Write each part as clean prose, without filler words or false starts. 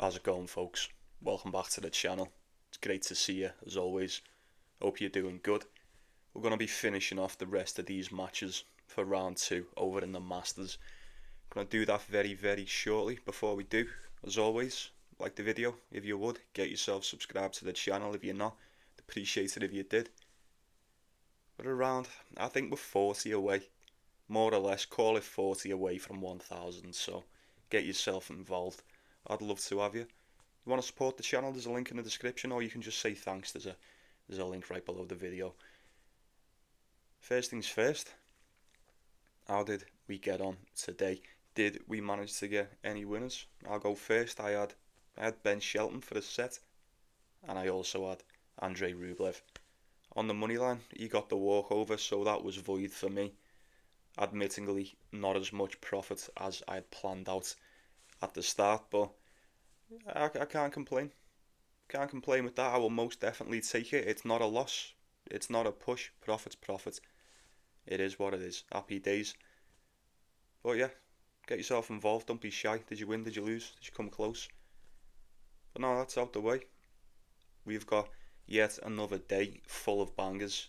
How's it going, folks? Welcome back to the channel. It's great to see you, as always. Hope you're doing good. We're going to be finishing off the rest of these matches for round 2 over in the Masters. Going to do that very shortly. Before we do, as always, like the video if you would. Get yourself subscribed to the channel if you're not. I'd appreciate it if you did. We're around, I think we're 40 away. More or less, call it 40 away from 1,000. So get yourself involved. I'd love to have you. You want to support the channel, there's a link in the description, or you can just say thanks, there's a link right below the video. First things first, how did we get on today? Did we manage to get any winners? I'll go first. I had Ben Shelton for a set, and I also had Andrei Rublev. On the money line, he got the walkover, so that was void for me. Admittingly, not as much profit as I had planned out at the start, but I can't complain. Can't complain with that. I will most definitely take it. It's not a loss. It's not a push. Profit's profit. It is what it is. Happy days. But yeah, get yourself involved. Don't be shy. Did you win? Did you lose? Did you come close? But no, that's out the way. We've got yet another day full of bangers.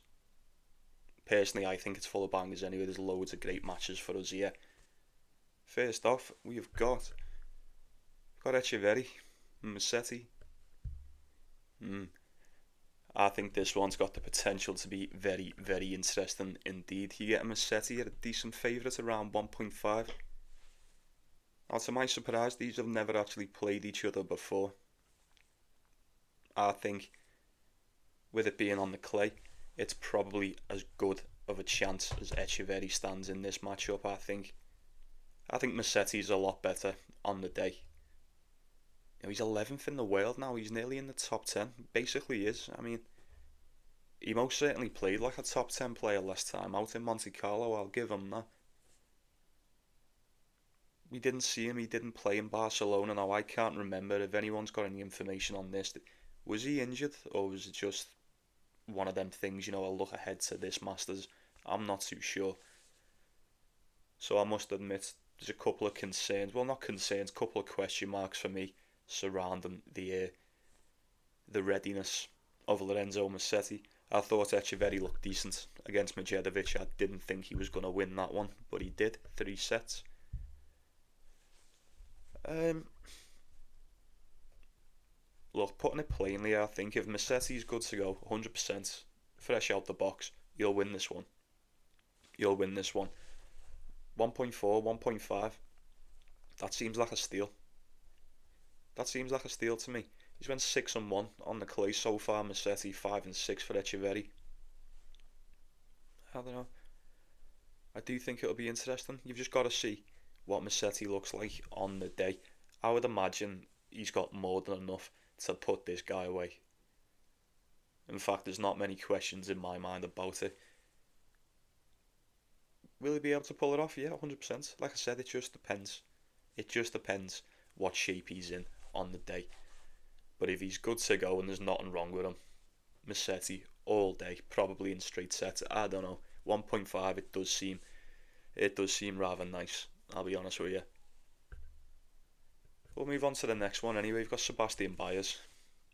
Personally, I think it's full of bangers anyway. There's loads of great matches for us here. First off, we've got Etcheverry, Musetti. I think this one's got the potential to be very interesting indeed. You get a Musetti at a decent favourite around 1.5. Now, to my surprise, these have never actually played each other before. I think with it being on the clay, it's probably as good of a chance as Etcheverry stands in this matchup. I think Musetti's a lot better on the day. You know, he's 11th in the world now. He's nearly in the top 10. Basically is. I mean, he most certainly played like a top 10 player last time out in Monte Carlo. I'll give him that. We didn't see him. He didn't play in Barcelona. Now, I can't remember if anyone's got any information on this. Was he injured, or was it just one of them things, you know, I'll look ahead to this Masters? I'm not too sure. So I must admit, there's a couple of concerns. Well, not concerns, couple of question marks for me surrounding the readiness of Lorenzo Musetti. I thought Etcheverry looked decent against Majchrzak. I didn't think he was going to win that one, but he did. 3 sets. Look, putting it plainly, I think if Musetti's good to go, 100%, fresh out the box, you'll win this one. You'll win this one. 1.4, 1.5. That seems like a steal. That seems like a steal to me. He's went 6-1 on the clay so far. Musetti 5-6 for Etcheverry. I don't know. I do think it'll be interesting. You've just got to see what Musetti looks like on the day. I would imagine he's got more than enough to put this guy away. In fact, there's not many questions in my mind about it. Will he be able to pull it off? Yeah, 100%. Like I said, it just depends. It just depends what shape he's in on the day. But if he's good to go and there's nothing wrong with him, Musetti all day, probably in straight sets. I don't know. 1.5, it does seem rather nice, I'll be honest with you. We'll move on to the next one anyway. We've got Sebastian Baez,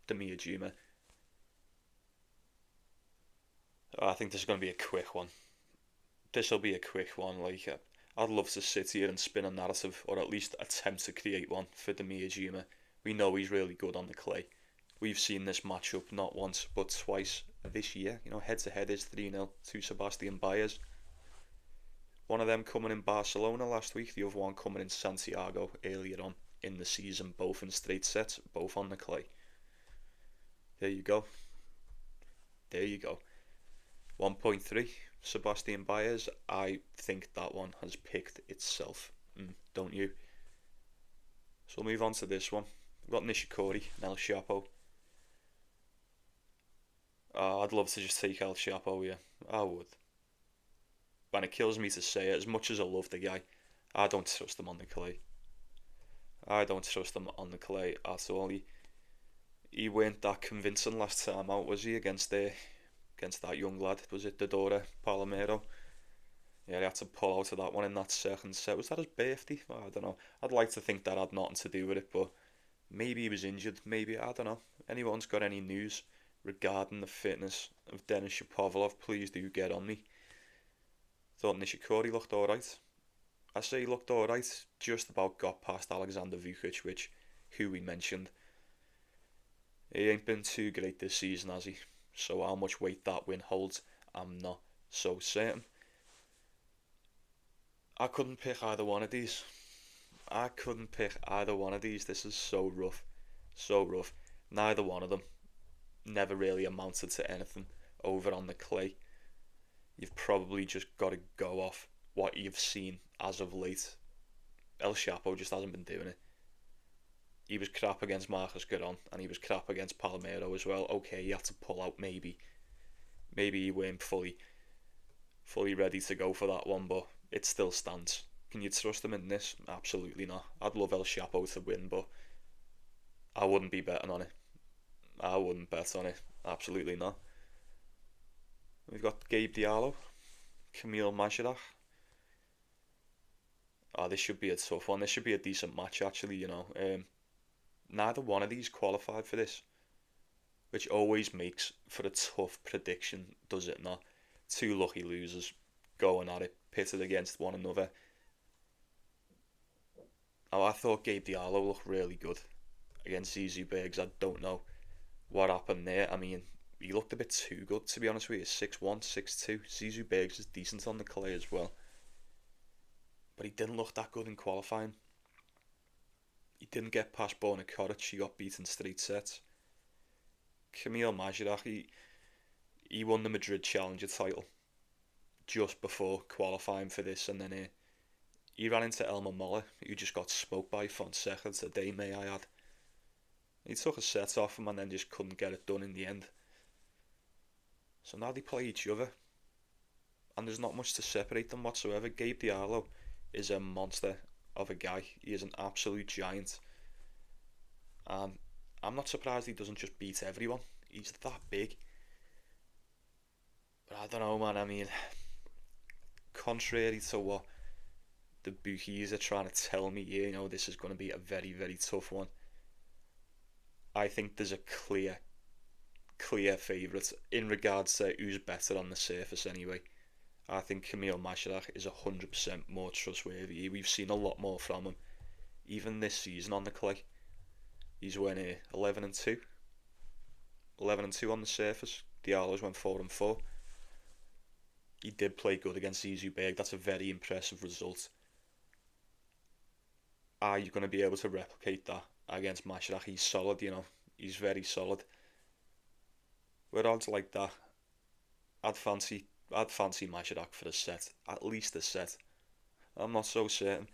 Dimitrov. I think this is going to be a quick one. This will be a quick one. Like, I'd love to sit here and spin a narrative, or at least attempt to create one for Dimitrov. We know he's really good on the clay. We've seen this matchup not once but twice this year. You know, head to head is 3-0 to Sebastian Baez. One of them coming in Barcelona last week, the other one coming in Santiago earlier on in the season, both in straight sets, both on the clay. There you go. There you go. 1.3, Sebastian Baez. I think that one has picked itself. Don't you? So we'll move on to this one. We've got Nishikori and El Chapo. I'd love to just take El Chapo, yeah. I would. And it kills me to say it, as much as I love the guy, I don't trust him on the clay. I don't trust him on the clay at all. He weren't that convincing last time out, was he, against that young lad? Was it Darderi Palomero? Yeah, he had to pull out of that one in that second set. Was that his birthday? I don't know. I'd like to think that had nothing to do with it, but Maybe he was injured, maybe, I don't know. Anyone's got any news regarding the fitness of Denis Shapovalov, please do get on me. Thought Nishikori looked alright. I say he looked alright, just about got past Alexander Vukic, who we mentioned. He ain't been too great this season, has he? So how much weight that win holds, I'm not so certain. I couldn't pick either one of these. This is so rough. So rough. Neither one of them never really amounted to anything over on the clay. You've probably just got to go off what you've seen as of late. El Chapo just hasn't been doing it. He was crap against Marcus Giron, and he was crap against Palomero as well. Okay, he had to pull out maybe. Maybe he weren't fully ready to go for that one, but it still stands. Can you trust him in this? Absolutely not. I'd love El Chapo to win, but I wouldn't be betting on it. I wouldn't bet on it. Absolutely not. We've got Gabe Diallo, Kamil Majchrzak. This should be a tough one. This should be a decent match, actually, Neither one of these qualified for this, which always makes for a tough prediction, does it not? Two lucky losers going at it, pitted against one another. I thought Gabe Diallo looked really good against Zizou Bergs. I don't know what happened there. I mean, he looked a bit too good, to be honest with you. 6'1", 6'2". Zizou Bergs is decent on the clay as well, but he didn't look that good in qualifying. He didn't get past Borna Koric. He got beaten straight sets. Kamil Majchrzak, he won the Madrid Challenger title just before qualifying for this, and then he ran into Elmer Muller, who just got smoked by Fonseca today, may I add. He took a set off him and then just couldn't get it done in the end. So now they play each other, and there's not much to separate them whatsoever. Gabe Diallo is a monster of a guy. He is an absolute giant, and I'm not surprised he doesn't just beat everyone. He's that big. But I don't know, man. I mean, contrary to what the bookies are trying to tell me here, this is going to be a very, very tough one. I think there's a clear favourite in regards to who's better on the surface anyway. I think Kamil Majchrzak is 100% more trustworthy. We've seen a lot more from him, even this season on the clay. He's went 11-2. 11-2 on the surface. Diallo's went 4-4. He did play good against Zizou Berg. That's a very impressive result. Are you going to be able to replicate that against Majchrzak? He's solid, He's very solid. With odds like that, I'd fancy Majchrzak for a set. At least a set. I'm not so certain.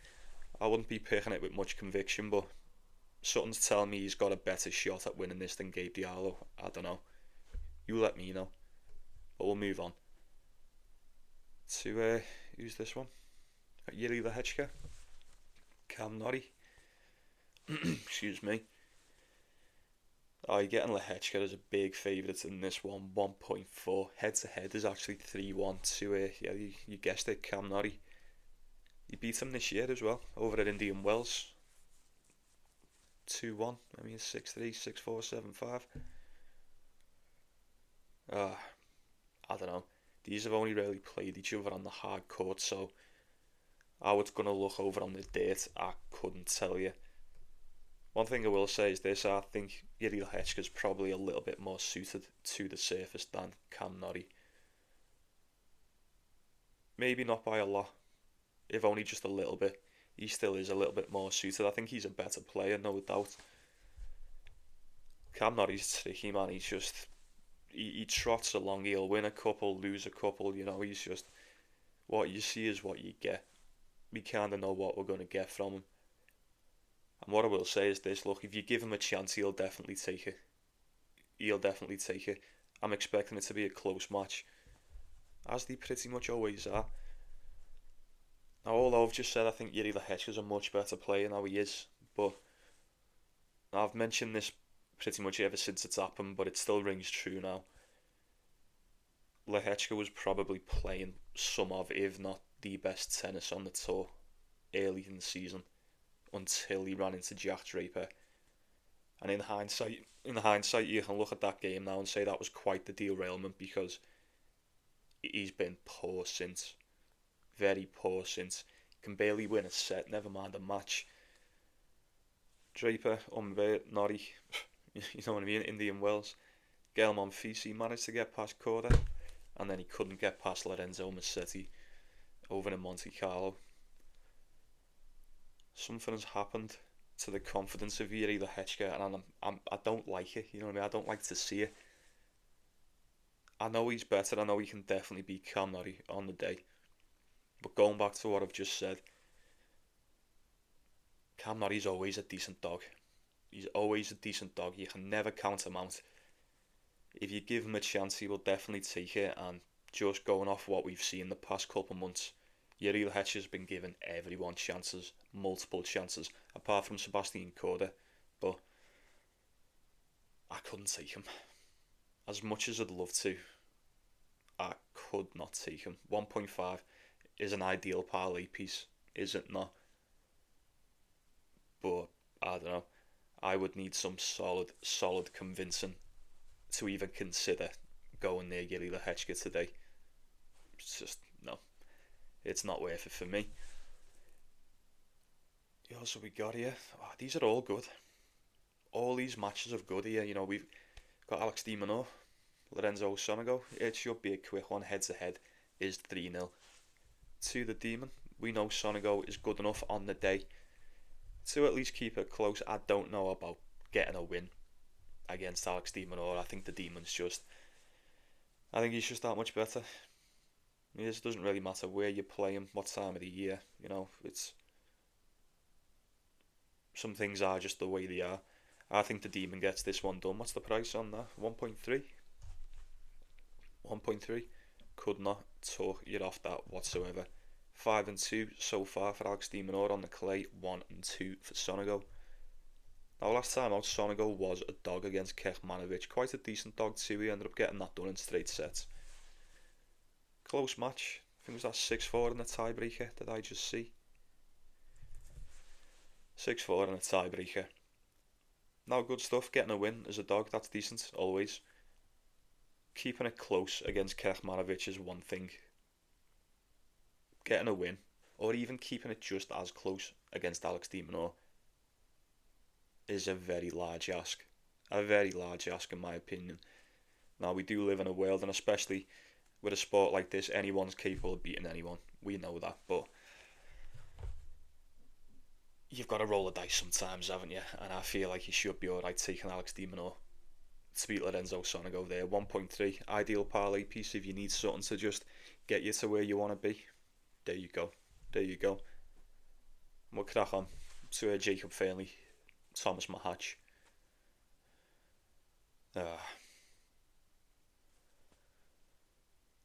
I wouldn't be picking it with much conviction, but something's telling me he's got a better shot at winning this than Gabe Diallo. I don't know. You let me know. But we'll move on to who's this one? Jarry Lehecka, Cam Norrie. Excuse me. You're getting Lehecka as a big favourite in this one, 1.4. Head to head is actually 3-1 to you guessed it, Cam Norrie. He beat him this year as well over at Indian Wells. 2-1. I mean 6-3, 6-4, 7-5. I don't know. These have only really played each other on the hard court, so how it's going to look over on the dirt, I couldn't tell you. One thing I will say is this: I think Jarry Lehecka is probably a little bit more suited to the surface than Cam Norrie. Maybe not by a lot, if only just a little bit. He still is a little bit more suited. I think he's a better player, no doubt. Cam Norrie's tricky, man. He's just... He trots along, he'll win a couple, lose a couple, he's just... What you see is what you get. We kind of know what we're going to get from him. And what I will say is this: look, if you give him a chance, he'll definitely take it. I'm expecting it to be a close match, as they pretty much always are. Now, although I've just said I think Jarry Lehecka is a much better player, now he is, but I've mentioned this pretty much ever since it's happened, but it still rings true now. Lehecka was probably playing some of, if not the best tennis on the tour early in the season, until he ran into Jack Draper. And in hindsight, you can look at that game now and say that was quite the derailment, because he's been poor since, very poor since. Can barely win a set, never mind a match. Draper, Humbert, Norrie, you know what I mean, Indian Wells. Get him on feet, he managed to get past Corda, and then he couldn't get past Lorenzo Musetti over in Monte Carlo. Something has happened to the confidence of Jarry Lehecka, and I don't like it, you know what I mean, I don't like to see it. I know he's better, I know he can definitely beat Cam Norrie on the day, but going back to what I've just said, Cam Norrie's always a decent dog. He's always a decent dog, you can never count him out. If you give him a chance, he will definitely take it, and just going off what we've seen the past couple of months, Jarry Lehecka has been giving everyone chances, multiple chances, apart from Sebastian Corda, but I couldn't take him. As much as I'd love to, I could not take him. 1.5 is an ideal parlay piece, is it not? But I don't know. I would need some solid convincing to even consider going near Jarry Lehecka today. It's just, no. It's not worth it for me. What else have we got here? Oh, these are all good. All these matches are good here. You know, we've got Alex de Minaur, Lorenzo Sonego. It should be a quick one. Head to head is 3-0 to the Demon. We know Sonego is good enough on the day to at least keep it close. I don't know about getting a win against Alex de Minaur. I think the Demon's I think he's just that much better. It doesn't really matter where you play him, what time of the year. You know, some things are just the way they are. I think the Demon gets this one done. What's the price on that? 1.3? 1.3? Could not talk you off that whatsoever. 5-2 so far for Alex de Minaur on the clay. 1-2 for Sonego. Now, last time out, Sonego was a dog against Khachanov. Quite a decent dog too. He ended up getting that done in straight sets. Close match. I think it was that 6-4 in the tiebreaker. Did I just see? 6-4 in a tiebreaker. Now, good stuff. Getting a win as a dog, that's decent, always. Keeping it close against Khachanov is one thing. Getting a win, or even keeping it just as close against Alex de Minaur, is a very large ask. A very large ask, in my opinion. Now, we do live in a world, and especially with a sport like this, anyone's capable of beating anyone. We know that, but you've got to roll the dice sometimes, haven't you? And I feel like you should be alright taking Alex de Minaur to beat Lorenzo Sonego there. 1.3, ideal parlay piece if you need something to just get you to where you want to be. There you go. There you go. We'll crack on to Jacob Fernley, Thomas Machac.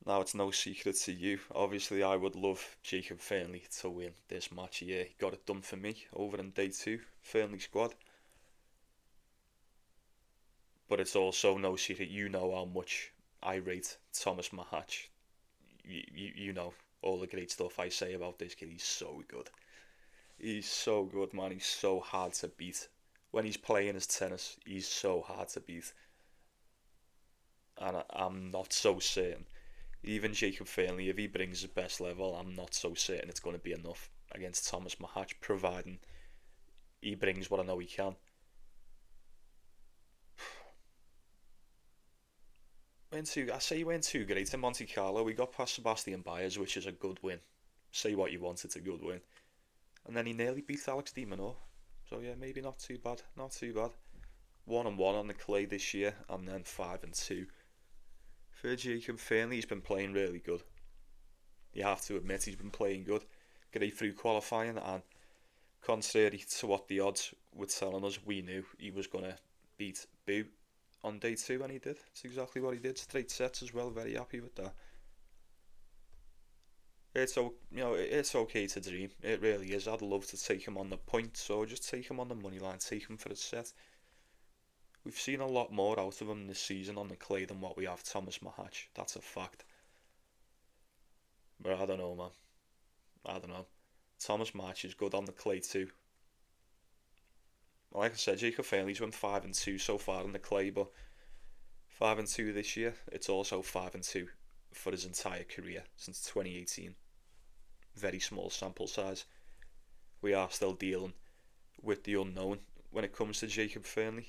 Now, it's no secret to you. Obviously, I would love Jacob Fernley to win this match here. He got it done for me over in day 2, Fernley squad. But it's also no secret, you know how much I rate Thomas Machac. You know all the great stuff I say about this kid. He's so good. He's so good, man. He's so hard to beat. When he's playing his tennis, he's so hard to beat. And I'm not so certain. Even Jacob Fernley, if he brings his best level, I'm not so certain it's going to be enough against Thomas Machac, providing he brings what I know he can. I say he went too great in Monte Carlo. We got past Sebastian Baez, which is a good win. Say what you want, it's a good win. And then he nearly beat Alex de Minaur. So yeah, maybe not too bad. Not too bad. 1-1 on the clay this year, and then 5-2 for Jacob Fernley. He's been playing really good. You have to admit he's been playing good. Great through qualifying, and contrary to what the odds were telling us, we knew he was going to beat Boo on day 2, and he did. It's exactly what he did. Straight sets as well. Very happy with that. It's okay to dream. It really is. I'd love to take him on the point, so just take him on the money line. Take him for a set. We've seen a lot more out of him this season on the clay than what we have Thomas Machac. That's a fact. But I don't know, man. I don't know. Thomas Machac is good on the clay too. Like I said, Jacob Fernley's won 5-2 so far in the clay, but 5-2 this year. It's also 5-2 for his entire career since 2018. Very small sample size. We are still dealing with the unknown when it comes to Jacob Fernley.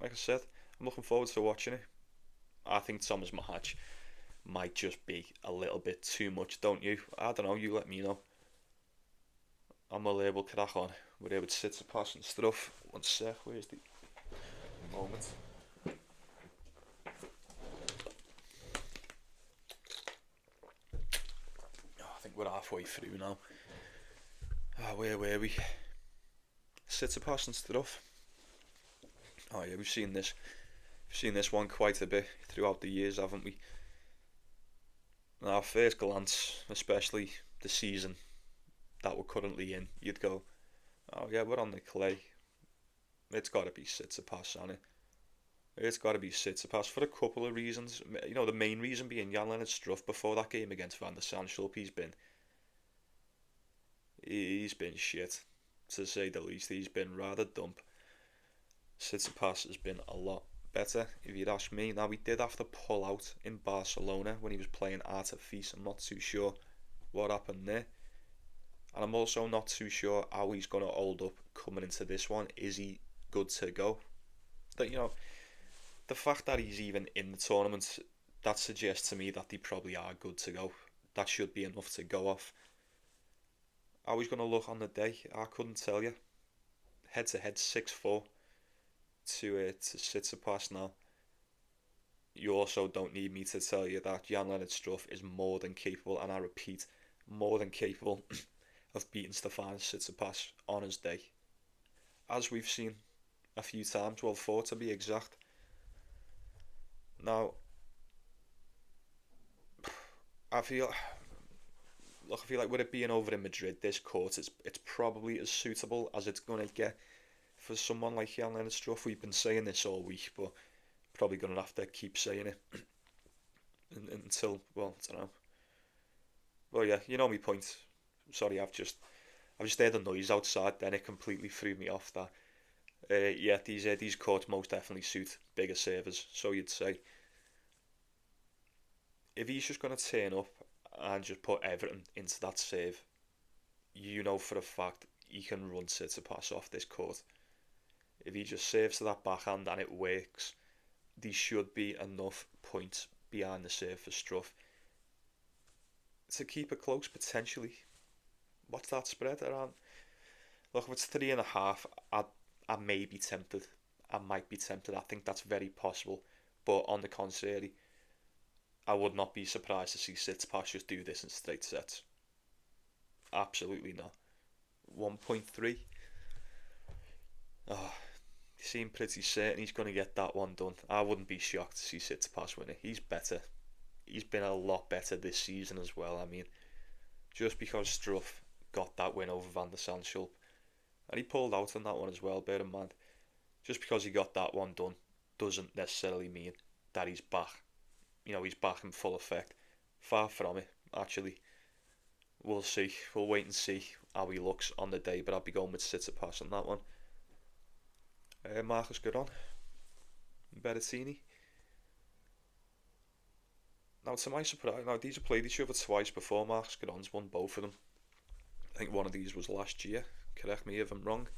Like I said, I'm looking forward to watching it. I think Thomas Machac might just be a little bit too much, don't you? I don't know, you let me know. And we'll crack on. We're able to Tsitsipas and Struff. One sec, where's the moment? I think we're halfway through now. Where were we? Tsitsipas and Struff. Oh yeah, we've seen this one quite a bit throughout the years, haven't we? Now, first glance, especially the season that we're currently in, you'd go, oh yeah, we're on the clay. It's got to be Tsitsipas, hasn't it? It's got to be Tsitsipas for a couple of reasons. You know, the main reason being Jan-Lennard Struff before that game against Van der Sandschulp, he's been shit, to say the least. He's been rather dump. Tsitsipas has been a lot better, if you'd ask me. Now, we did have to pull out in Barcelona when he was playing ATP. I'm not too sure what happened there. And I'm also not too sure how he's going to hold up coming into this one. Is he good to go? That, you know, the fact that he's even in the tournament, that suggests to me that they probably are good to go. That should be enough to go off. How he's going to look on the day, I couldn't tell you. Head to head, 6-4 to Tsitsipas now. You also don't need me to tell you that Jan-Lennard Struff is more than capable, and I repeat, more than capable of beating Stefanos Tsitsipas on his day. As we've seen a few times, well, 4 to be exact. Now, I feel like with it being over in Madrid, this court, it's probably as suitable as it's going to get for someone like Jan-Lennard Struff. We've been saying this all week, but probably going to have to keep saying it until, well, I don't know. Well, yeah, you know my point. Sorry, I've just heard the noise outside, then it completely threw me off that. Yeah, these courts most definitely suit bigger servers, so you'd say. If he's just going to turn up and just put everything into that serve, you know for a fact he can run Tsitsipas off this court. If he just serves to that backhand and it works, there should be enough points behind the serve for Struff to keep it close, potentially. What's that spread around? Look, if it's 3.5, I may be tempted. I might be tempted. I think that's very possible. But on the contrary, I would not be surprised to see Tsitsipas just do this in straight sets. Absolutely not. 1.3. Oh, you seem pretty certain he's going to get that one done. I wouldn't be shocked to see Tsitsipas win it. He's better. He's been a lot better this season as well. I mean, just because Struff got that win over Van der Sandschulp, and he pulled out on that one as well, bear in mind, just because he got that one done doesn't necessarily mean that he's back. You know, he's back in full effect. Far from it, actually. We'll see. We'll wait and see how he looks on the day, but I'll be going with Tsitsipas on that one. Marcus Giron, Berrettini. Now, to my surprise, these have played each other twice before. Marcus Giron's won both of them. I think one of these was last year. Correct me if I'm wrong.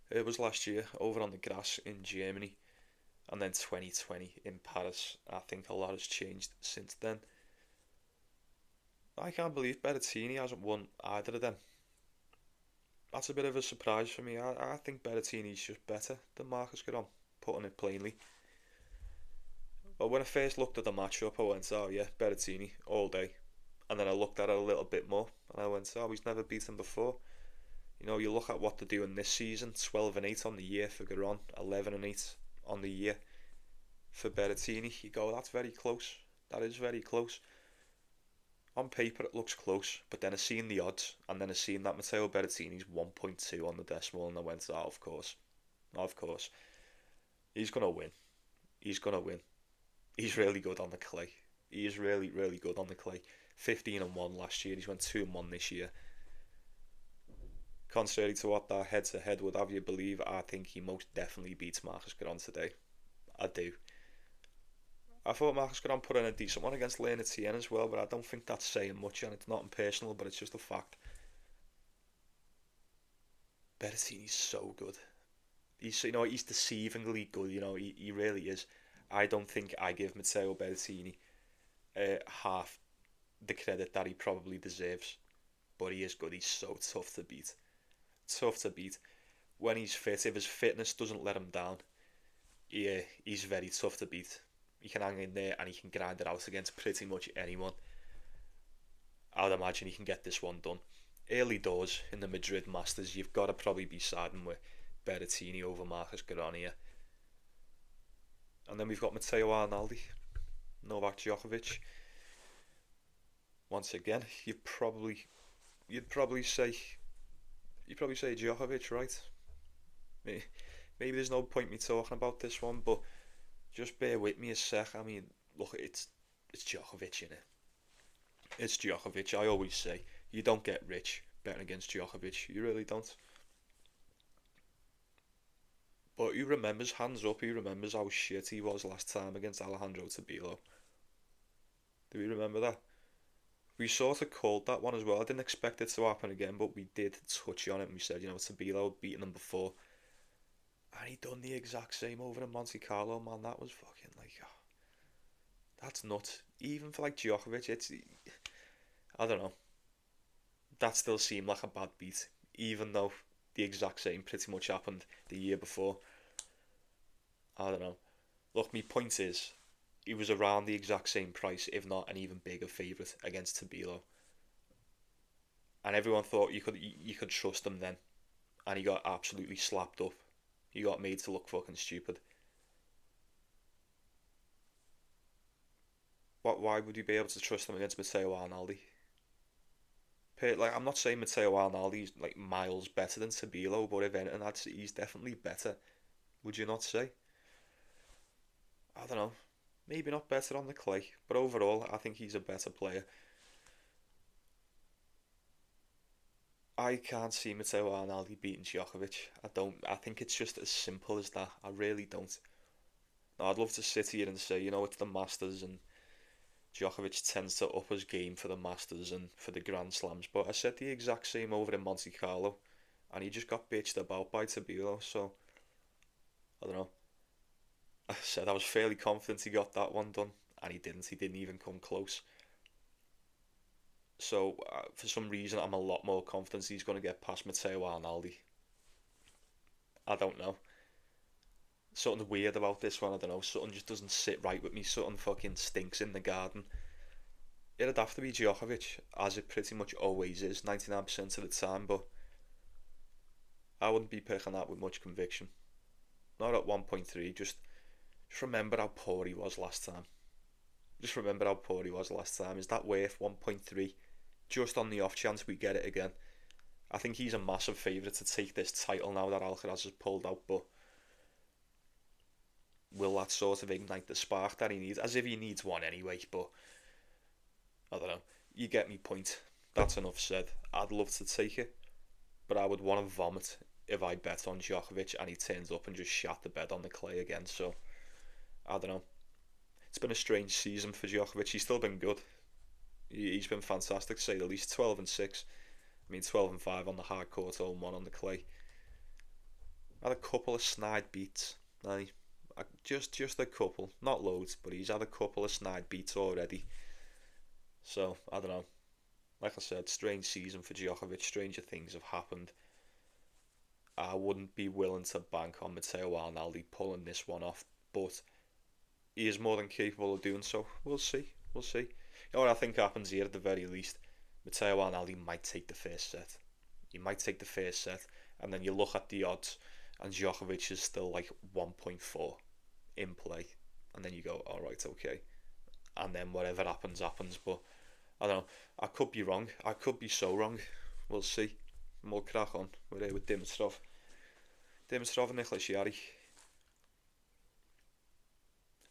It was last year, over on the grass in Germany. And then 2020 in Paris. I think a lot has changed since then. I can't believe Berrettini hasn't won either of them. That's a bit of a surprise for me. I think Berrettini's just better than Marcus Giron, putting it plainly. But when I first looked at the matchup, I went, oh yeah, Berrettini all day. And then I looked at it a little bit more, and I went, oh, he's never beaten before. You know, you look at what they're doing this season, 12-8 on the year for Giron, 11-8 on the year for Berrettini. You go, that's very close. That is very close. On paper it looks close, but then I seen the odds, and then I seen that Matteo Berrettini's 1.2 on the decimal, and I went, oh, of course. He's going to win. He's really good on the clay. He is really, really good on the clay. 15-1 last year. He's went 2-1 this year. Contrary to what that head-to-head would have you believe, I think he most definitely beats Majchrzak today. I do. I thought Majchrzak put in a decent one against Berrettini as well, but I don't think that's saying much, and it's not impersonal, but it's just a fact. Berrettini's so good. He's deceivingly good. He really is. I don't think I give Matteo Berrettini half the credit that he probably deserves, but he is good. He's so tough to beat. Tough to beat. When he's fit, if his fitness doesn't let him down, he's very tough to beat. He can hang in there and he can grind it out against pretty much anyone. I would imagine he can get this one done. Early doors in the Madrid Masters, you've got to probably be siding with Berrettini over Majchrzak here. And then we've got Matteo Arnaldi, Novak Djokovic. Once again, you'd probably say Djokovic, right? Maybe there's no point me talking about this one, but just bear with me a sec. I mean, look, it's Djokovic, innit? It's Djokovic. I always say you don't get rich betting against Djokovic. You really don't. But who remembers, hands up, who remembers how shit he was last time against Alejandro Tabilo? Do we remember that? We sort of called that one as well. I didn't expect it to happen again, but we did touch on it and we said, Tabilo had beaten him before. And he done the exact same over in Monte Carlo, man. That was fucking that's nuts. Even for Djokovic, I don't know. That still seemed like a bad beat, even though the exact same pretty much happened the year before. I don't know. Look, my point is, he was around the exact same price, if not an even bigger favourite against Tabilo. And everyone thought you could trust him then. And he got absolutely slapped up. He got made to look fucking stupid. Why would you be able to trust him against Matteo Arnaldi? I'm not saying Matteo Arnaldi's miles better than Tabilo, but if anything, he's definitely better. Would you not say? I don't know. Maybe not better on the clay, but overall, I think he's a better player. I can't see Matteo Arnaldi beating Djokovic. I don't. I think it's just as simple as that. I really don't. Now, I'd love to sit here and say, it's the Masters and Djokovic tends to up his game for the Masters and for the Grand Slams, but I said the exact same over in Monte Carlo, and he just got bitched about by Tabilo, so I don't know. I said I was fairly confident he got that one done, and he didn't. He didn't even come close. So, for some reason, I'm a lot more confident he's going to get past Matteo Arnaldi. I don't know. Something weird about this one, I don't know. Something just doesn't sit right with me. Something fucking stinks in the garden. It'd have to be Djokovic, as it pretty much always is, 99% of the time, but I wouldn't be picking that with much conviction. Not at 1.3, just remember how poor he was last time. Just remember how poor he was last time. Is that worth 1.3? Just on the off chance we get it again. I think he's a massive favourite to take this title now that Alcaraz has pulled out, but will that sort of ignite the spark that he needs? As if he needs one anyway, but I don't know. You get me point. That's enough said. I'd love to take it, but I would want to vomit if I bet on Djokovic and he turns up and just shat the bed on the clay again, so I don't know. It's been a strange season for Djokovic. He's still been good. He's been fantastic, to say the least. 12 and 6. I mean, 12 and 5 on the hard court, 0-1 on the clay. Had a couple of snide beats. Just a couple, not loads, but he's had a couple of snide beats already. So I don't know. Like I said, strange season for Djokovic. Stranger things have happened. I wouldn't be willing to bank on Matteo Arnaldi pulling this one off, but he is more than capable of doing so. We'll see. You know what I think happens here at the very least? Matteo Arnaldi might take the first set. He might take the first set, and then you look at the odds, and Djokovic is still 1.4 in play, and then you go, all right, okay, and then whatever happens, but I don't know. I could be wrong. I could be so wrong. We'll see. And we'll crack on. We're here with Dimitrov and Jarry.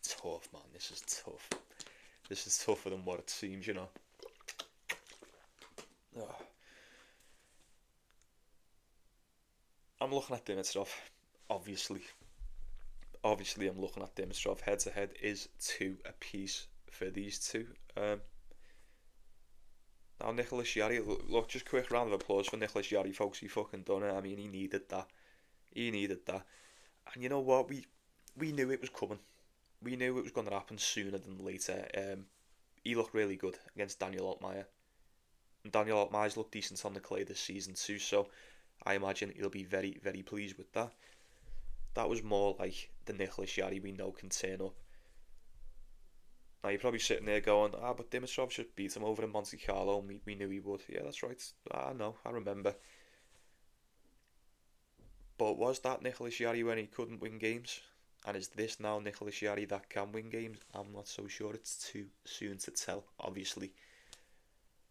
Tough, man. This is tough. This is tougher than what it seems, I'm looking at Dimitrov, obviously. Obviously, I'm looking at Dimitrov. Head to head is 2 apiece for these two. Now, Nicholas Jarry, look, just quick round of applause for Nicholas Jarry, folks. He fucking done it. I mean, he needed that. He needed that. And you know what? We knew it was coming. We knew it was going to happen sooner than later. He looked really good against Daniel Altmaier. And Daniel Altmaier's looked decent on the clay this season too, so I imagine he'll be very, very pleased with that. That was more like the Nicholas Jarry we know can turn up. Now you're probably sitting there going, but Dimitrov just beat him over in Monte Carlo, and we knew he would. Yeah, that's right. I know, I remember. But was that Nicholas Jarry when he couldn't win games? And is this now Nicholas Jarry that can win games? I'm not so sure. It's too soon to tell, obviously.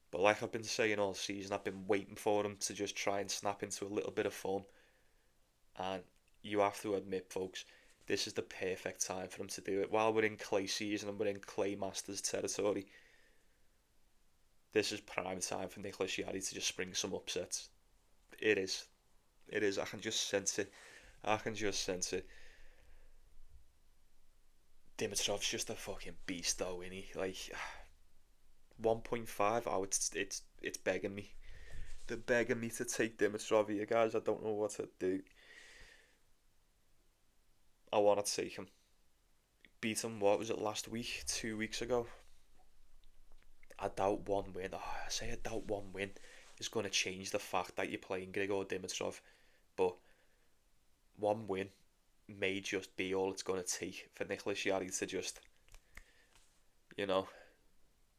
But like I've been saying all season, I've been waiting for him to just try and snap into a little bit of form. And you have to admit, folks, this is the perfect time for him to do it. While we're in clay season and we're in clay Masters territory, this is prime time for Nicholas Jarry to just spring some upsets. It is. It is. I can just sense it. I can just sense it. Dimitrov's just a fucking beast though, isn't he? Like 1.5, it's begging me. They're begging me to take Dimitrov here, guys. I don't know what to do. I want to take him. Beat him, what was it, last week? 2 weeks ago? I doubt one win. I say I doubt one win is going to change the fact that you're playing Grigor Dimitrov. But one win may just be all it's going to take for Nicholas Jarry to just,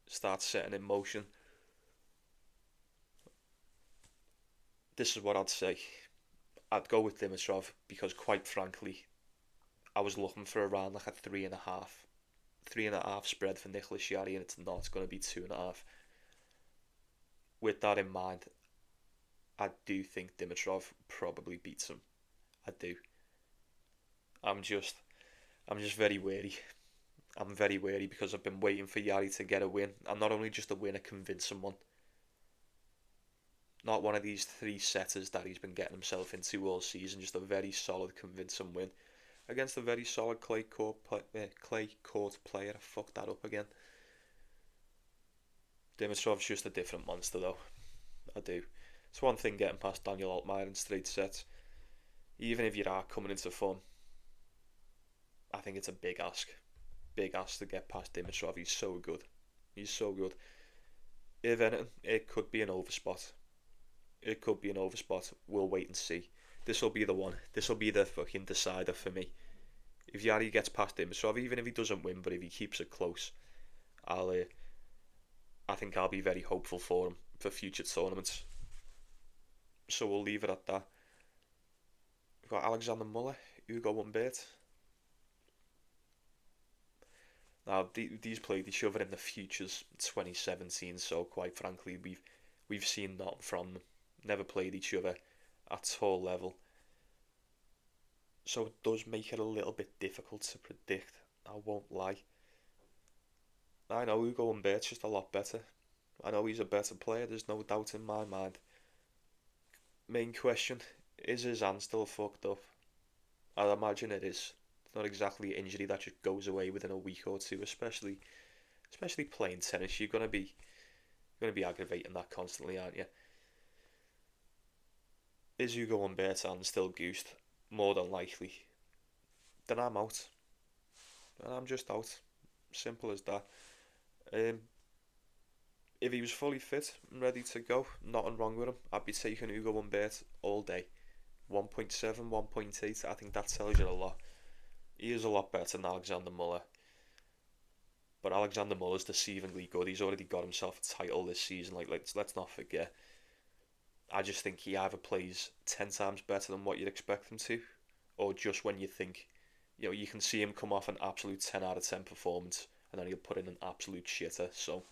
start setting in motion. This is what I'd say. I'd go with Dimitrov because, quite frankly, I was looking for around like a 3.5 spread for Nicholas Jarry, and it's not. It's going to be 2.5. With that in mind, I do think Dimitrov probably beats him. I do. I'm just very wary. I'm very wary because I've been waiting for Jarry to get a win, and not only just a win, a convincing one. Not one of these 3 setters that he's been getting himself into all season. Just a very solid, convincing win against a very solid clay court player. I fucked that up again. Dimitrov's just a different monster, though. I do. It's one thing getting past Daniel Altmaier in straight sets. Even if you are coming into form, I think it's a big ask. Big ask to get past Dimitrov. He's so good. He's so good. If anything, it could be an overspot. It could be an overspot. We'll wait and see. This will be the one. This will be the fucking decider for me. If Jarry gets past Dimitrov, even if he doesn't win, but if he keeps it close, I think I'll be very hopeful for him for future tournaments. So we'll leave it at that. We've got Alexander Muller, Hugo Humbert. Now these played each other in the Futures 2017, so quite frankly we've seen nothing from them. Never played each other at all level. So it does make it a little bit difficult to predict, I won't lie. I know Hugo Humbert's just a lot better. I know he's a better player, there's no doubt in my mind. Main question, is his hand still fucked up? I'd imagine it is. It's not exactly an injury that just goes away within a week or two, especially playing tennis. You're gonna be aggravating that constantly, aren't you? Is Hugo Humbert's hand still goosed? More than likely. Then I'm out. And I'm just out. Simple as that. If he was fully fit and ready to go, nothing wrong with him. I'd be taking Hugo Humbert all day. 1.7, 1.8, I think that tells you a lot. He is a lot better than Alexander Muller. But Alexander Muller's deceivingly good. He's already got himself a title this season. Let's not forget. I just think he either plays 10 times better than what you'd expect him to, or just when you think, you can see him come off an absolute 10 out of 10 performance, and then he'll put in an absolute shitter. So,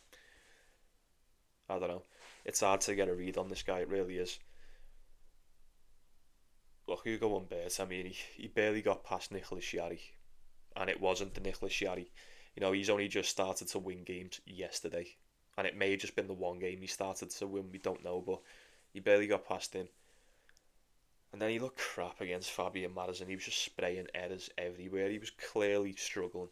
I don't know. It's hard to get a read on this guy, it really is. Look, Hugo Humbert, I mean, he barely got past Nicholas Jarry, and it wasn't the Nicholas Jarry. He's only just started to win games yesterday, and it may have just been the one game he started to win, we don't know, but he barely got past him. And then he looked crap against Fabian Madison. He was just spraying errors everywhere. He was clearly struggling.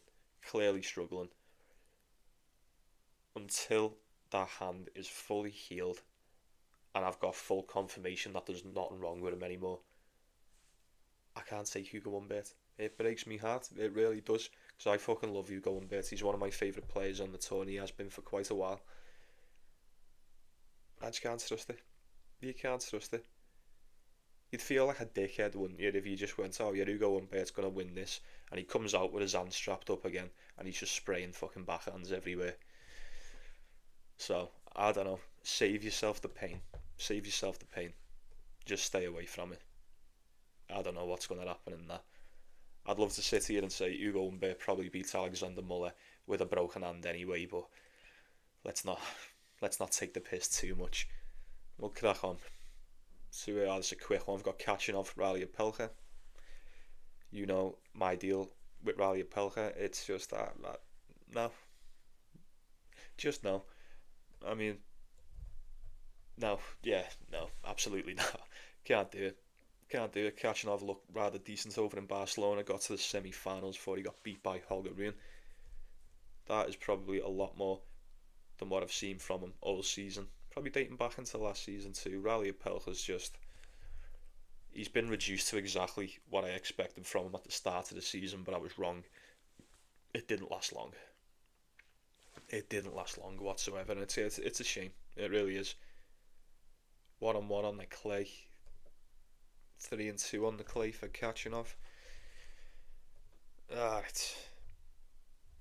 Until that hand is fully healed and I've got full confirmation that there's nothing wrong with him anymore, I can't say Hugo Humbert. It breaks me heart. It really does. Because I fucking love Hugo Humbert. He's one of my favourite players on the tour and he has been for quite a while. I just can't trust it. You can't trust it. You'd feel like a dickhead, wouldn't you, if you just went, oh yeah, Hugo Humbert's going to win this, and he comes out with his hand strapped up again and he's just spraying fucking backhands everywhere. So, I don't know. Save yourself the pain. Just stay away from it. I don't know what's going to happen in that. I'd love to sit here and say Hugo Humbert probably beats Alexander Muller with a broken hand anyway, but let's not take the piss too much. We'll crack on. So this is a quick one. I've got Khachanov, Rally Pelka. You know my deal with Rally Pelka. It's just that no. Just no. I mean, no. Yeah, no. Absolutely not. Can't do it. Khachanov looked rather decent over in Barcelona. Got to the semi-finals before he got beat by Holger Rune. That is probably a lot more than what I've seen from him all season. Probably dating back into last season too. Rally Pelka's just... He's been reduced to exactly what I expected from him at the start of the season, but I was wrong. It didn't last long. Whatsoever, and it's a shame. It really is. 1-1 on the clay. 3-2 on the clay for Khachanov.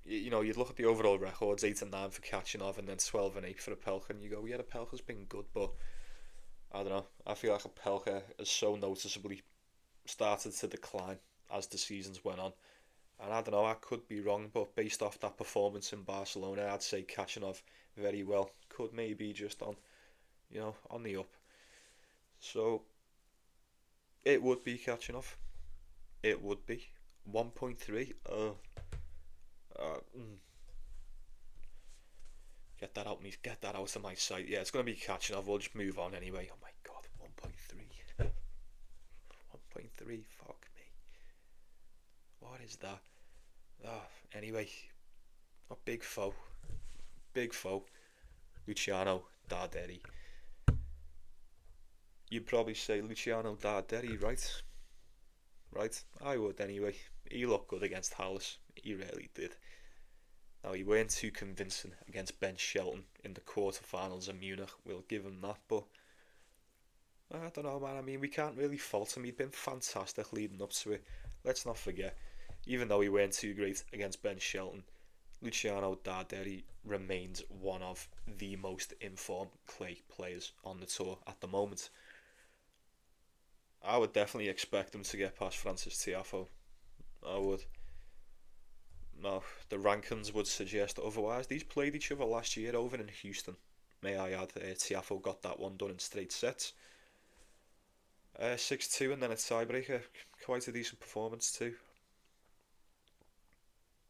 You know, you'd look at the overall records, 8-9 for Khachanov and then 12-8 for Opelka, and you go, yeah, Opelka's been good, but I don't know. I feel like Opelka has so noticeably started to decline as the seasons went on. And I don't know, I could be wrong, but based off that performance in Barcelona, I'd say Khachanov very well could maybe just on the up. So it would be Khachanov. It would be 1.3. Get that out of my sight. Yeah, it's going to be Khachanov. We'll just move on anyway. Oh my god, 1.3. 1.3, fuck me. What is that? Anyway, a big foe. Luciano Darderi. You'd probably say Luciano Darderi, right? Right, I would anyway. He looked good against Halles. He really did. Now, he weren't too convincing against Ben Shelton in the quarterfinals in Munich. We'll give him that, but I don't know, man. I mean, we can't really fault him. He'd been fantastic leading up to it. Let's not forget, even though he weren't too great against Ben Shelton, Luciano Darderi remains one of the most informed clay players on the tour at the moment. I would definitely expect him to get past Francis Tiafoe. I would. No, the rankings would suggest otherwise. These played each other last year over in Houston. May I add, Tiafoe got that one done in straight sets. 6-2 and then a tiebreaker. Quite a decent performance too.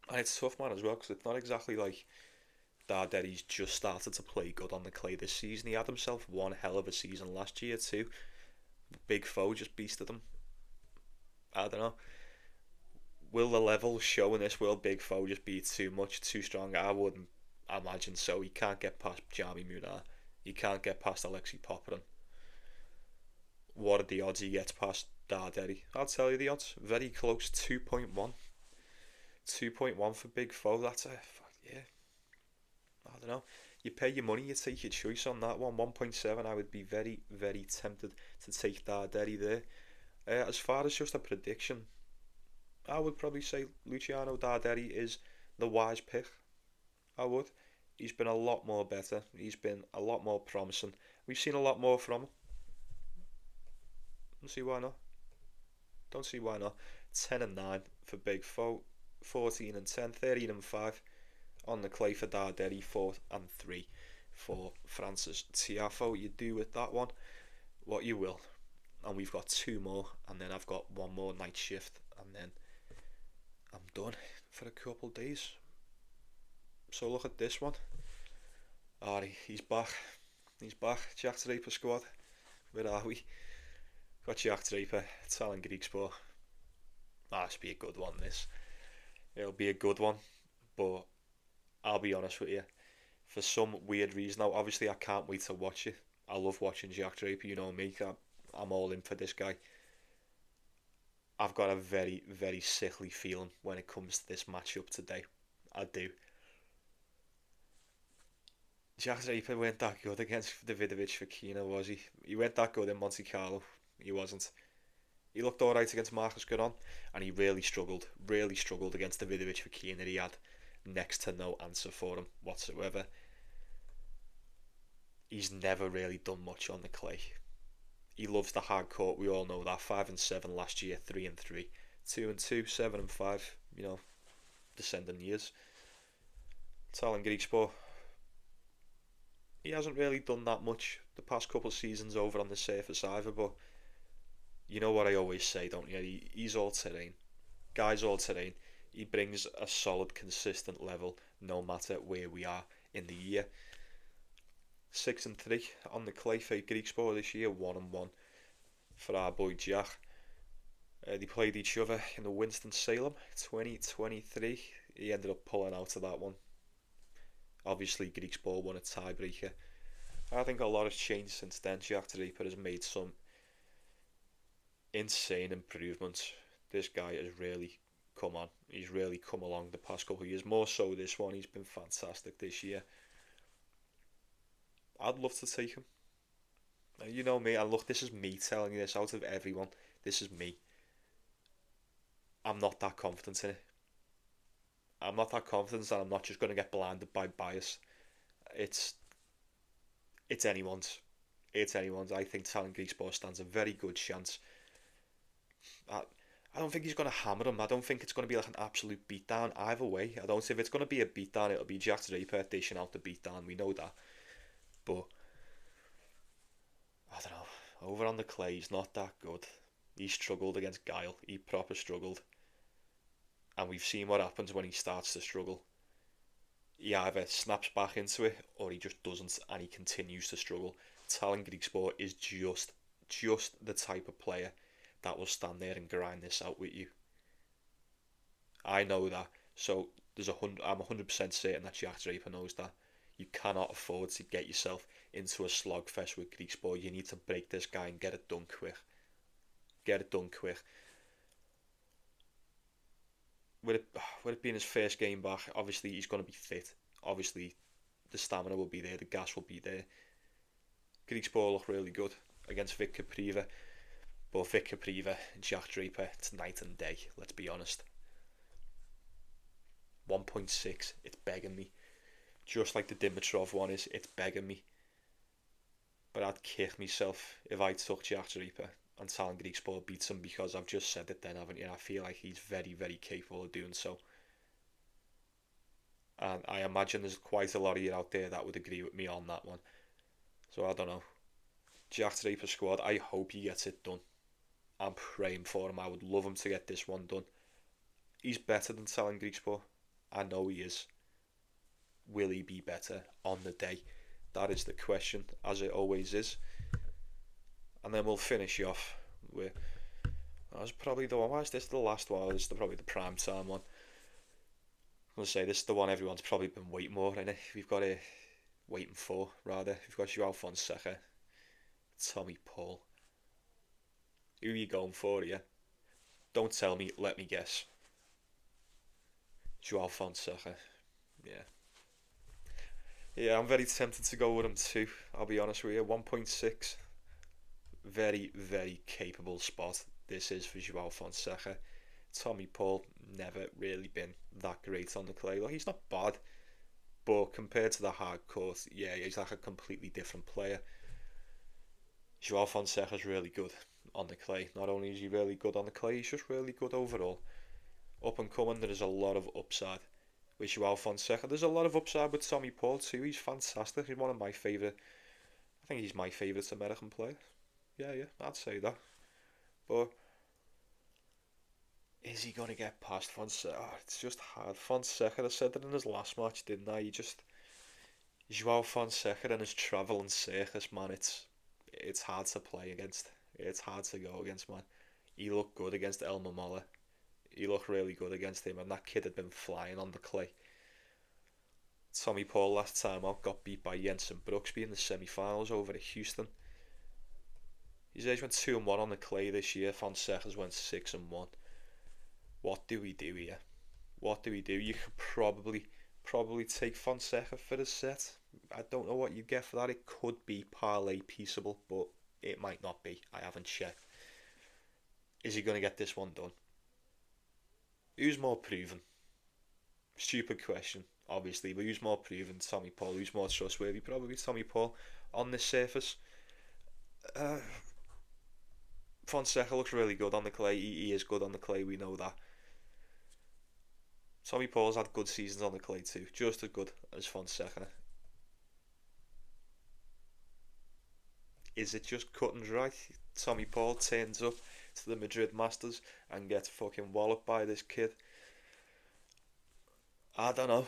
And it's tough, man, as well, because it's not exactly like Darderi's just started to play good on the clay this season. He had himself one hell of a season last year too. Big foe just beasted him. I don't know. Will the level show in this? Will Big Foe just be too much, too strong? I wouldn't imagine so. He can't get past Jami Munar. He can't get past Alexei Popyrin. What are the odds he gets past Darderi? I'll tell you the odds. Very close. 2.1. 2.1 for Big Foe. That's yeah. I don't know. You pay your money, you take your choice on that one. 1.7. I would be very, very tempted to take Darderi there. As far as just a prediction, I would probably say Luciano Darderi is the wise pick. I would. He's been a lot more better. He's been a lot more promising. We've seen a lot more from him. Don't see why not. 10-9 for Big Foe. 14-10. 13-5 on the clay for Darderi. 4-3 for Francis Tiafoe. You do with that one what you will. And we've got two more, and then I've got one more night shift, and then I'm done for a couple of days. So look at this one. He's back. Jack Draper squad. Where are we? Got Jack Draper, Talon Griekspoor. This be a good one, this. It'll be a good one, but I'll be honest with you. For some weird reason, now obviously I can't wait to watch it. I love watching Jack Draper, you know me. I'm all in for this guy. I've got a very, very sickly feeling when it comes to this matchup today. I do. Jack Draper weren't that good against Davidovich Fokina, was he? He weren't that good in Monte Carlo. He wasn't. He looked alright against Marcus Giron, and he really struggled against Davidovich Fokina. He had next to no answer for him whatsoever. He's never really done much on the clay. He loves the hard court, we all know that. 5-7 last year, 3-3, 2-2, 7-5. You know, descending years. Talon Griekspoor, he hasn't really done that much the past couple of seasons over on the surface either, but you know what I always say, don't you? He's all terrain. Guy's all terrain. He brings a solid, consistent level no matter where we are in the year. 6-3 on the clay for Griekspoor this year, 1-1 for our boy Jack. They played each other in the Winston-Salem 2023. He ended up pulling out of that one. Obviously, Griekspoor won a tiebreaker. I think a lot has changed since then. Jack Draper has made some insane improvements. This guy has really come on. He's really come along the past couple of years. More so this one. He's been fantastic this year. I'd love to take him. You know me, and look, this is me telling you this out of everyone. This is me. I'm not that confident in it. I'm not that confident that I'm not just going to get blinded by bias. It's anyone's. It's anyone's. I think Talon Griekspoor stands a very good chance. I don't think he's going to hammer him. I don't think it's going to be like an absolute beatdown either way. I don't think if it's going to be a beatdown, it'll be Jack Draper dishing out the beatdown. We know that. But I don't know. Over on the clay, he's not that good. He struggled against Guile. He proper struggled. And we've seen what happens when he starts to struggle. He either snaps back into it or he just doesn't, and he continues to struggle. Talon Griekspoor is just the type of player that will stand there and grind this out with you. I know that. So I'm 100% certain that Jack Draper knows that. You cannot afford to get yourself into a slogfest with Griekspoor. You need to break this guy and get it done quick. Get it done quick. With it being his first game back, obviously he's going to be fit. Obviously the stamina will be there, the gas will be there. Griekspoor looked really good against Vic Capriva. But Vic Capriva and Jack Draper, it's night and day, let's be honest. 1.6, it's begging me. Just like the Dimitrov one is, it's begging me. But I'd kick myself if I took Jack Draper and Talon Griekspoor beats him, because I've just said it then, haven't you? I feel like he's very, very capable of doing so. And I imagine there's quite a lot of you out there that would agree with me on that one. So I don't know. Jack Draper squad, I hope he gets it done. I'm praying for him. I would love him to get this one done. He's better than Talon Griekspoor. I know he is. Will he be better on the day? That is the question, as it always is. And then we'll finish off with, that's probably the one. Why is this the last one? This is probably the prime time one. I'm going to say this is the one everyone's probably been waiting for, innit? We've got a waiting for, rather. We've got Joao Fonseca, Tommy Paul. Who are you going for here? Don't tell me, let me guess. Joao Fonseca. Yeah, I'm very tempted to go with him too. I'll be honest with you. 1.6. Very, very capable spot this is for Joao Fonseca. Tommy Paul, never really been that great on the clay. Like, he's not bad, but compared to the hard court, yeah, he's like a completely different player. Joao Fonseca's really good on the clay. Not only is he really good on the clay, he's just really good overall. Up and coming, there is a lot of upside with Joao Fonseca. There's a lot of upside with Tommy Paul too. He's fantastic. He's one of my favourite. I think he's my favourite American player. Yeah, I'd say that. But is he going to get past Fonseca? Oh, it's just hard. Fonseca, I said that in his last match, didn't I? Joao Fonseca and his travelling circus, man, it's hard to play against. It's hard to go against, man. He looked good against Elmer Muller. He looked really good against him, and that kid had been flying on the clay. Tommy Paul last time out got beat by Jensen Brooksby in the semi-finals over at Houston. His age went 2-1 on the clay this year. Fonseca's went 6-1. What do we do here? What do we do? You could probably take Fonseca for the set. I don't know what you get for that. It could be parlay peaceable, but it might not be. I haven't checked. Is he going to get this one done? Who's more proven? Stupid question, obviously, but who's more proven? Tommy Paul. Who's more trustworthy? Probably Tommy Paul on this surface. Fonseca looks really good on the clay. He is good on the clay, we know that. Tommy Paul's had good seasons on the clay too, just as good as Fonseca. Is it just cut and dry? Tommy Paul turns up to the Madrid Masters and gets fucking walloped by this kid. I don't know.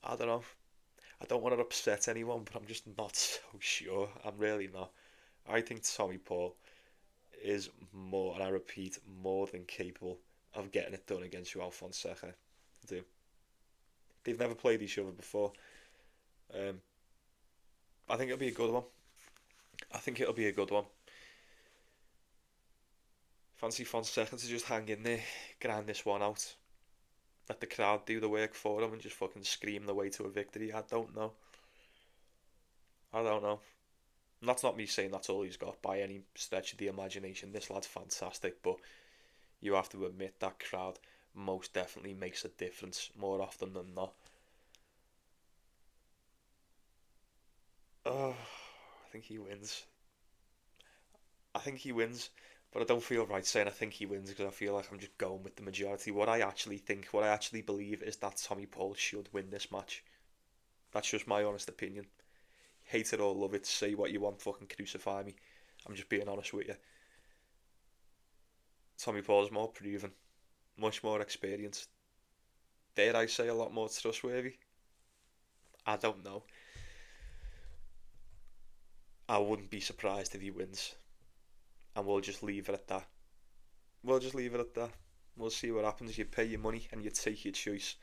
I don't want to upset anyone, but I'm just not so sure. I'm really not. I think Tommy Paul is more, and I repeat, more than capable of getting it done against Joao Fonseca. I do. They've never played each other before. I think it'll be a good one. Fancy Fonseca to just hang in there, grind this one out. Let the crowd do the work for him and just fucking scream the way to a victory. I don't know. And that's not me saying that's all he's got by any stretch of the imagination. This lad's fantastic, but you have to admit that crowd most definitely makes a difference more often than not. I think he wins. But I don't feel right saying I think he wins because I feel like I'm just going with the majority. What I actually believe is that Tommy Paul should win this match. That's just my honest opinion. Hate it or love it, say what you want, fucking crucify me. I'm just being honest with you. Tommy Paul's more proven, much more experienced. Dare I say a lot more trustworthy? I don't know. I wouldn't be surprised if he wins. And we'll just leave it at that. We'll see what happens. You pay your money and you take your choice.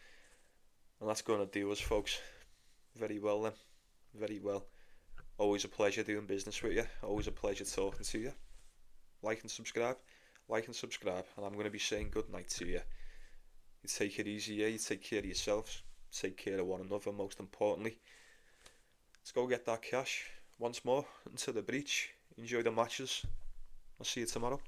And that's going to do us, folks. Very well then. Very well. Always a pleasure doing business with you. Always a pleasure talking to you. Like and subscribe. And I'm going to be saying good night to you. You take it easy, yeah? You take care of yourselves. Take care of one another, most importantly. Let's go get that cash once more into the breach. Enjoy the matches. I'll see you tomorrow.